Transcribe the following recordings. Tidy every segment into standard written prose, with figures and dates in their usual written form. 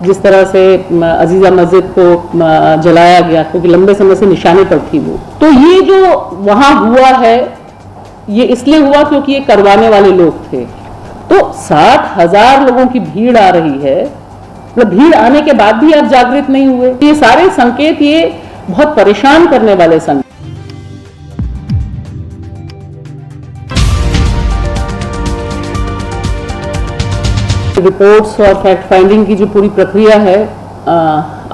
जिस तरह से अजीजा मस्जिद को जलाया गया, क्योंकि लंबे समय से निशाने पर थी वो। तो ये जो वहां हुआ है, ये इसलिए हुआ क्योंकि ये करवाने वाले लोग थे। तो 60,000 लोगों की भीड़ आ रही है, मतलब भीड़ आने के बाद भी आप जागृत नहीं हुए। ये सारे संकेत ये बहुत परेशान करने वाले संकेत। रिपोर्ट्स और फैक्ट फाइंडिंग की जो पूरी प्रक्रिया है,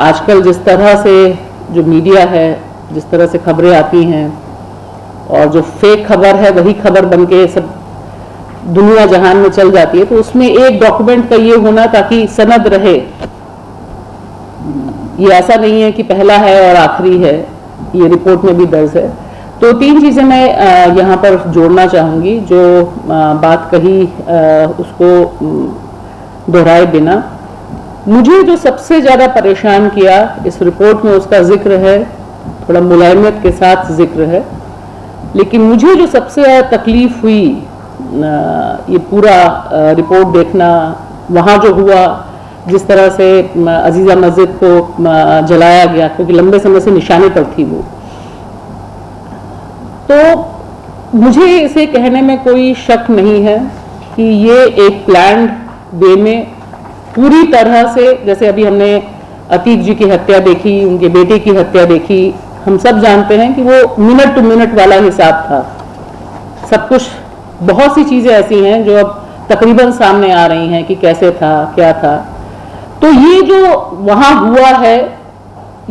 आजकल जिस तरह से जो मीडिया है, जिस तरह से खबरें आती हैं और जो फेक खबर है वही खबर बनके सब दुनिया जहान में चल जाती है, तो उसमें एक डॉक्यूमेंट का ये होना ताकि सनद रहे। ये ऐसा नहीं है कि पहला है और आखिरी है, ये रिपोर्ट में भी दर्ज है। तो 3 चीज़ें मैं यहाँ पर जोड़ना चाहूँगी। जो बात कही उसको दोहराए बिना, मुझे जो सबसे ज़्यादा परेशान किया इस रिपोर्ट में उसका जिक्र है, थोड़ा मुलायमियत के साथ जिक्र है, लेकिन मुझे जो सबसे ज़्यादा तकलीफ हुई ये पूरा रिपोर्ट देखना, वहाँ जो हुआ, जिस तरह से अजीजा मस्जिद को जलाया गया, क्योंकि लंबे समय से निशाने पर थी वो। तो मुझे इसे कहने में कोई शक नहीं है कि ये एक प्लान्ड वे में पूरी तरह से, जैसे अभी हमने अतीक जी की हत्या देखी, उनके बेटे की हत्या देखी, हम सब जानते हैं कि वो मिनट टू मिनट वाला हिसाब था। सब कुछ, बहुत सी चीजें ऐसी हैं जो अब तकरीबन सामने आ रही हैं कि कैसे था, क्या था। तो ये जो वहां हुआ है,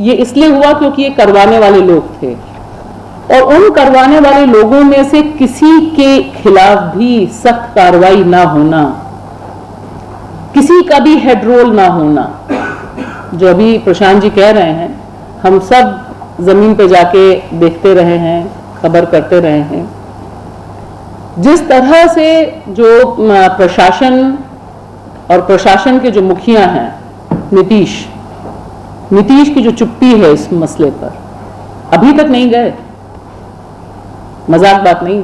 ये इसलिए हुआ क्योंकि ये करवाने वाले लोग थे, और उन करवाने वाले लोगों में से किसी के खिलाफ भी सख्त कार्रवाई ना होना, किसी का भी हेड रोल ना होना। जो अभी प्रशांत जी कह रहे हैं, हम सब जमीन पे जाके देखते रहे हैं, खबर करते रहे हैं। जिस तरह से जो प्रशासन और प्रशासन के जो मुखिया हैं, नीतीश की जो चुप्पी है इस मसले पर, अभी तक नहीं गए, मजाक बात नहीं,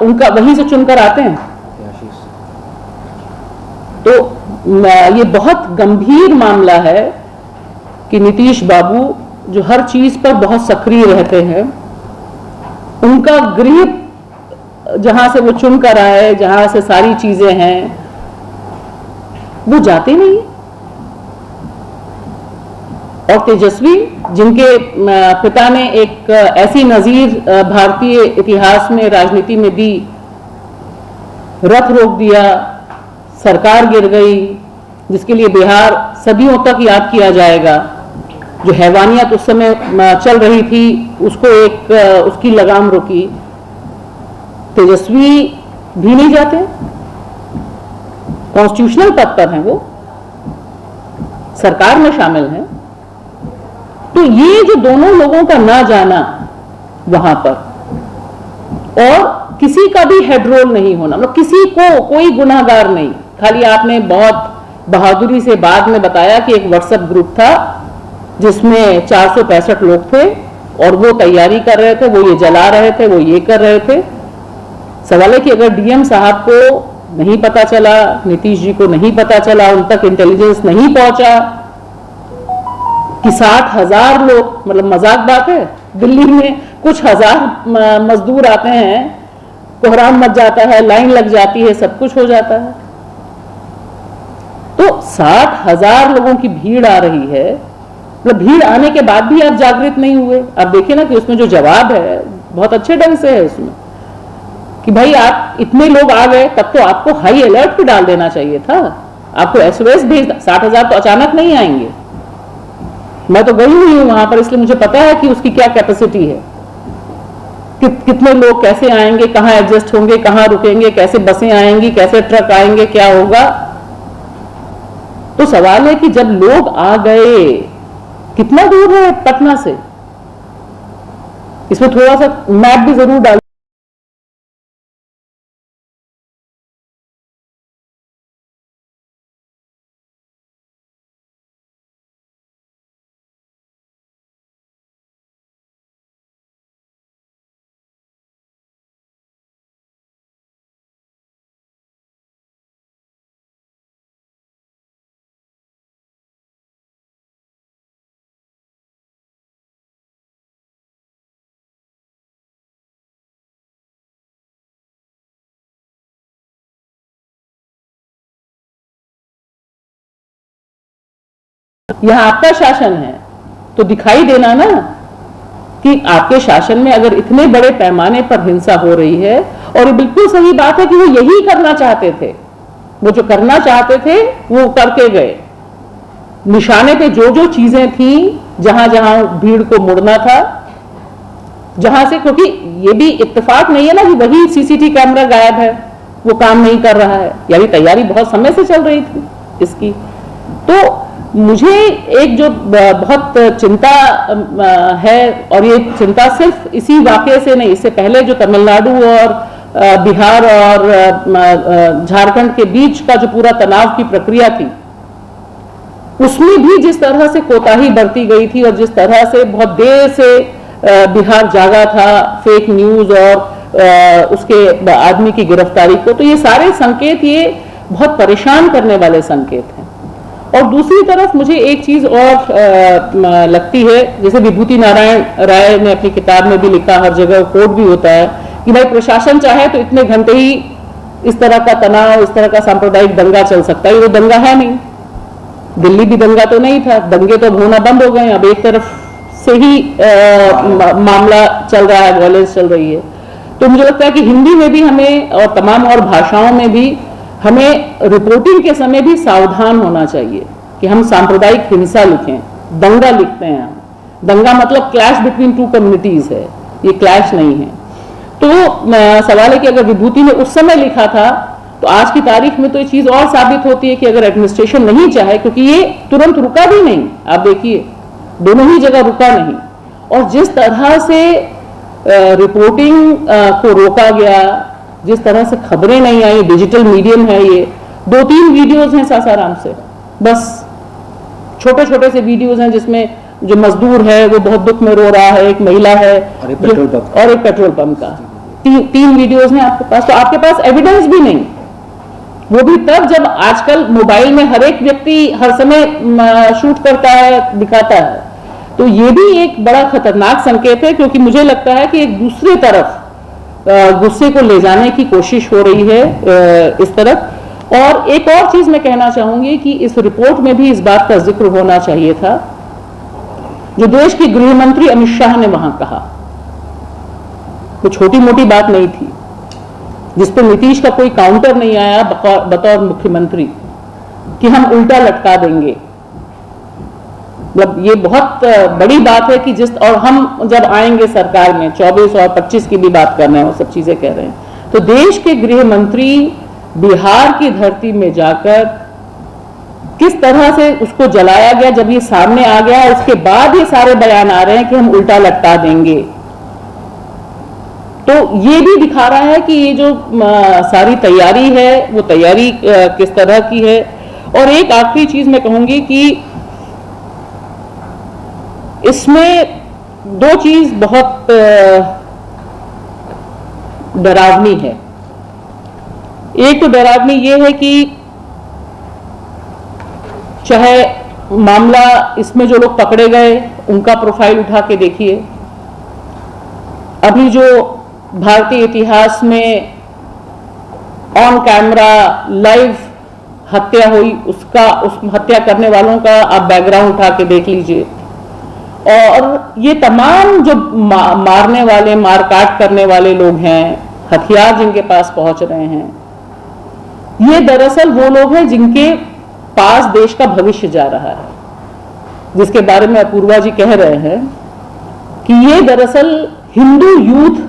उनका वहीं से चुनकर आते हैं। तो ये बहुत गंभीर मामला है कि नीतीश बाबू जो हर चीज पर बहुत सक्रिय रहते हैं, उनका गृह जहां से वो चुन कर आए, जहां से सारी चीजें हैं, वो जाते नहीं। और तेजस्वी, जिनके पिता ने एक ऐसी नजीर भारतीय इतिहास में, राजनीति में दी, रथ रोक दिया, सरकार गिर गई, जिसके लिए बिहार सदियों तक याद किया जाएगा। जो हैवानियत उस समय चल रही थी, उसको एक उसकी लगाम रोकी। तेजस्वी भी नहीं जाते, कॉन्स्टिट्यूशनल पद पर हैं, वो सरकार में शामिल हैं। तो ये जो दोनों लोगों का ना जाना वहां पर, और किसी का भी हेड रोल नहीं होना, मतलब किसी को कोई गुनाहगार नहीं, खाली आपने बहुत बहादुरी से बाद में बताया कि एक व्हाट्सएप ग्रुप था जिसमें 465 लोग थे और वो तैयारी कर रहे थे, वो ये जला रहे थे, वो ये कर रहे थे। सवाल है कि अगर डीएम साहब को नहीं पता चला, नीतीश जी को नहीं पता चला, उन तक इंटेलिजेंस नहीं पहुंचा कि 60,000 लोग, मतलब मजाक बात है, दिल्ली में कुछ हजार मजदूर आते हैं, कोहराम मच जाता है, लाइन लग जाती है, सब कुछ हो जाता है। तो 60,000 लोगों की भीड़ आ रही है, मतलब भीड़ आने के बाद भी आप जागृत नहीं हुए। आप देखिए ना कि उसमें जो जवाब है बहुत अच्छे ढंग से है उसमें, कि भाई आप इतने लोग आ गए, तब तो आपको हाई अलर्ट पे डाल देना चाहिए था, आपको एसओएस भेज। 60,000 तो अचानक नहीं आएंगे। मैं तो गई हुई हूं वहां पर, इसलिए मुझे पता है कि उसकी क्या कैपेसिटी है, कितने लोग कैसे आएंगे, कहां एडजस्ट होंगे, कहां रुकेंगे, कैसे बसें आएंगी, कैसे ट्रक आएंगे, क्या होगा। तो सवाल है कि जब लोग आ गए, कितना दूर है पटना से, इसमें थोड़ा सा मैप भी जरूर डाल। यहां आपका शासन है, तो दिखाई देना ना कि आपके शासन में अगर इतने बड़े पैमाने पर हिंसा हो रही है। और ये बिल्कुल सही बात है कि वो यही करना चाहते थे, वो जो करना चाहते थे वो करके गए। निशाने पे जो जो चीजें थी, जहां जहां भीड़ को मुड़ना था, जहां से, क्योंकि ये भी इत्तेफाक नहीं है ना कि वही सीसीटीवी कैमरा गायब है, वो काम नहीं कर रहा है, यानी तैयारी बहुत समय से चल रही थी इसकी। तो मुझे एक जो बहुत चिंता है, और ये चिंता सिर्फ इसी वाकये से नहीं, इससे पहले जो तमिलनाडु और बिहार और झारखंड के बीच का जो पूरा तनाव की प्रक्रिया थी, उसमें भी जिस तरह से कोताही बरती गई थी और जिस तरह से बहुत देर से बिहार जागा था फेक न्यूज और उसके आदमी की गिरफ्तारी को, तो ये सारे संकेत ये बहुत परेशान करने वाले संकेत हैं। और दूसरी तरफ मुझे एक चीज और लगती है, जैसे विभूति नारायण राय ने अपनी किताब में भी लिखा, हर जगह कोट भी होता है कि भाई प्रशासन चाहे तो इतने घंटे ही इस तरह का तनाव, इस तरह का सांप्रदायिक दंगा चल सकता है। ये दंगा है नहीं, दिल्ली भी दंगा तो नहीं था, दंगे तो होना बंद हो गए, अब एक तरफ से ही मामला चल रहा है, वायलेंस चल रही है। तो मुझे लगता है कि हिंदी में भी हमें और तमाम और भाषाओं में भी हमें रिपोर्टिंग के समय भी सावधान होना चाहिए कि हम सांप्रदायिक हिंसा लिखें, दंगा लिखते हैं हम। दंगा मतलब क्लैश बिटवीन टू कम्युनिटीज है, ये क्लैश नहीं है। तो सवाल है कि अगर विभूति ने उस समय लिखा था तो आज की तारीख में तो ये चीज और साबित होती है कि अगर एडमिनिस्ट्रेशन नहीं चाहे, क्योंकि ये तुरंत रुका भी नहीं, आप देखिए दोनों ही जगह रुका नहीं, और जिस तरह से रिपोर्टिंग को रोका गया, जिस तरह से खबरें नहीं आई, डिजिटल मीडियम है ये, 2-3 वीडियोज हैं सासाराम से, बस छोटे छोटे से वीडियोज हैं जिसमें जो मजदूर है वो बहुत दुख में रो रहा है, एक महिला है और एक पेट्रोल पंप का, तीन वीडियोज हैं आपके पास। तो आपके पास एविडेंस भी नहीं, वो भी तब जब आजकल मोबाइल में हर एक व्यक्ति हर समय शूट करता है, दिखाता है। तो ये भी एक बड़ा खतरनाक संकेत है, क्योंकि मुझे लगता है कि एक दूसरी तरफ गुस्से को ले जाने की कोशिश हो रही है इस तरफ। और एक और चीज मैं कहना चाहूंगी कि इस रिपोर्ट में भी इस बात का जिक्र होना चाहिए था, जो देश के गृह मंत्री अमित शाह ने वहां कहा, वो छोटी मोटी बात नहीं थी, जिस पर नीतीश का कोई काउंटर नहीं आया बतौर मुख्यमंत्री कि हम उल्टा लटका देंगे। मतलब ये बहुत बड़ी बात है कि और हम जब आएंगे सरकार में 24 और 25 की भी बात कर रहे हैं, वो सब चीजें कह रहे हैं, तो देश के गृह मंत्री बिहार की धरती में जाकर किस तरह से उसको जलाया गया, जब ये सामने आ गया, उसके बाद ये सारे बयान आ रहे हैं कि हम उल्टा लटका देंगे। तो ये भी दिखा रहा है कि ये जो सारी तैयारी है वो तैयारी किस तरह की है। और एक आखिरी चीज मैं कहूंगी कि इसमें दो चीज बहुत डरावनी है। एक तो डरावनी ये है कि चाहे मामला इसमें जो लोग पकड़े गए उनका प्रोफाइल उठा के देखिए, अभी जो भारतीय इतिहास में ऑन कैमरा लाइव हत्या हुई, उस हत्या करने वालों का आप बैकग्राउंड उठा के देख लीजिए। और ये तमाम जो मारने वाले, मारकाट करने वाले लोग हैं, हथियार जिनके पास पहुंच रहे हैं, ये दरअसल वो लोग हैं जिनके पास देश का भविष्य जा रहा है, जिसके बारे में अपूर्वा जी कह रहे हैं कि ये दरअसल हिंदू यूथ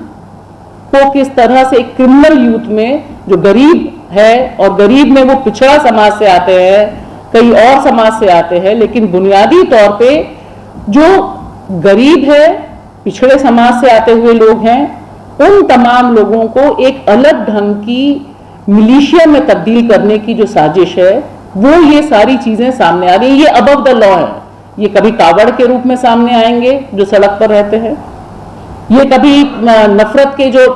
को किस तरह से एक क्रिमिनल यूथ में, जो गरीब है और गरीब में वो पिछड़ा समाज से आते हैं, कई और समाज से आते हैं, लेकिन बुनियादी तौर पे जो गरीब है, पिछड़े समाज से आते हुए लोग हैं, उन तमाम लोगों को एक अलग ढंग की मिलिशिया में तब्दील करने की जो साजिश है, वो ये सारी चीजें सामने आ रही है। ये अबव द लॉ है, ये कभी कावड़ के रूप में सामने आएंगे जो सड़क पर रहते हैं, ये कभी नफरत के जो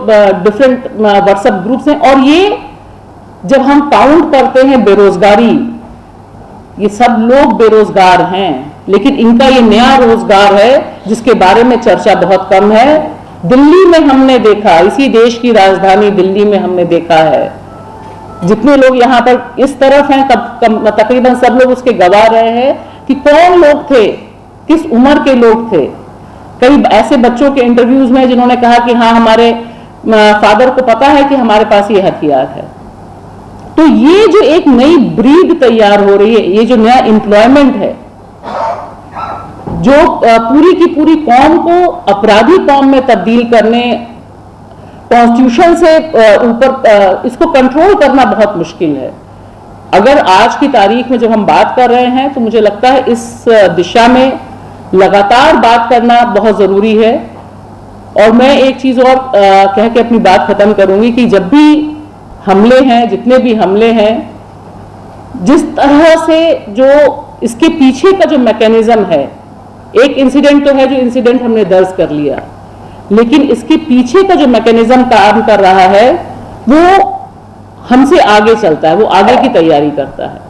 डिफरेंट व्हाट्सएप ग्रुप्स हैं, और ये जब हम काउंट करते हैं बेरोजगारी, ये सब लोग बेरोजगार हैं, लेकिन इनका ये नया रोजगार है जिसके बारे में चर्चा बहुत कम है। दिल्ली में हमने देखा, इसी देश की राजधानी दिल्ली में हमने देखा है, जितने लोग यहाँ पर इस तरफ हैं तकरीबन सब लोग उसके गवाह रहे हैं, कि कौन लोग थे, किस उम्र के लोग थे। कई ऐसे बच्चों के इंटरव्यूज में जिन्होंने कहा कि हाँ हमारे फादर को पता है कि हमारे पास ये हथियार है। तो ये जो एक नई ब्रीड तैयार हो रही है, ये जो नया एम्प्लॉयमेंट है जो पूरी की पूरी कौम को अपराधी कौम में तब्दील करने, कॉन्स्टिट्यूशन से ऊपर इसको कंट्रोल करना बहुत मुश्किल है। अगर आज की तारीख में जब हम बात कर रहे हैं तो मुझे लगता है इस दिशा में लगातार बात करना बहुत जरूरी है। और मैं एक चीज और कह के अपनी बात खत्म करूंगी कि जब भी हमले हैं, जितने भी हमले हैं, जिस तरह से जो इसके पीछे का जो मैकेनिज्म है, एक इंसिडेंट तो है जो इंसिडेंट हमने दर्ज कर लिया, लेकिन इसके पीछे का जो मैकेनिज्म काम कर रहा है वो हमसे आगे चलता है, वो आगे की तैयारी करता है।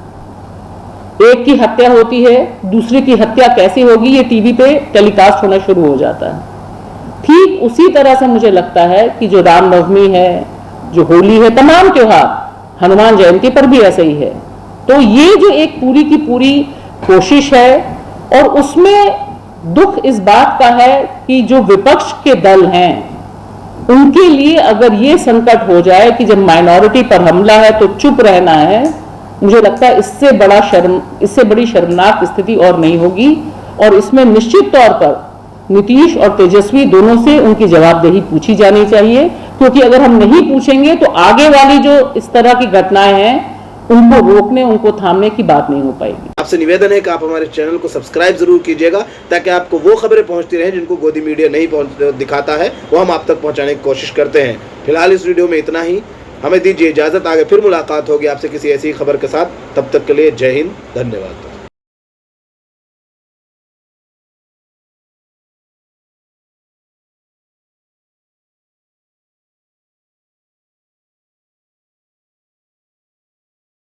एक की हत्या होती है, दूसरे की हत्या कैसे होगी ये टीवी पे टेलीकास्ट होना शुरू हो जाता है। ठीक उसी तरह से मुझे लगता है कि जो रामनवमी है, जो होली है, तमाम त्योहार, हनुमान जयंती पर भी ऐसे ही है। तो ये जो एक पूरी की पूरी कोशिश है, और उसमें दुख इस बात का है कि जो विपक्ष के दल हैं उनके लिए अगर ये संकट हो जाए कि जब माइनॉरिटी पर हमला है तो चुप रहना है, मुझे लगता है इससे बड़ी शर्मनाक स्थिति और नहीं होगी। और इसमें निश्चित तौर पर नीतीश और तेजस्वी दोनों से उनकी जवाबदेही पूछी जानी चाहिए, क्योंकि अगर हम नहीं पूछेंगे तो आगे वाली जो इस तरह की घटनाएं हैं उनको रोकने, उनको थामने की बात नहीं हो पाएगी। आपसे निवेदन है कि आप हमारे चैनल को सब्सक्राइब जरूर कीजिएगा, ताकि आपको वो खबरें पहुंचती रहें जिनको गोदी मीडिया नहीं दिखाता है, वो हम आप तक पहुंचाने की कोशिश करते हैं। फिलहाल इस वीडियो में इतना ही, हमें दीजिए इजाजत। आगे फिर मुलाकात होगी आपसे किसी ऐसी खबर के साथ। तब तक के लिए जय हिंद, धन्यवाद।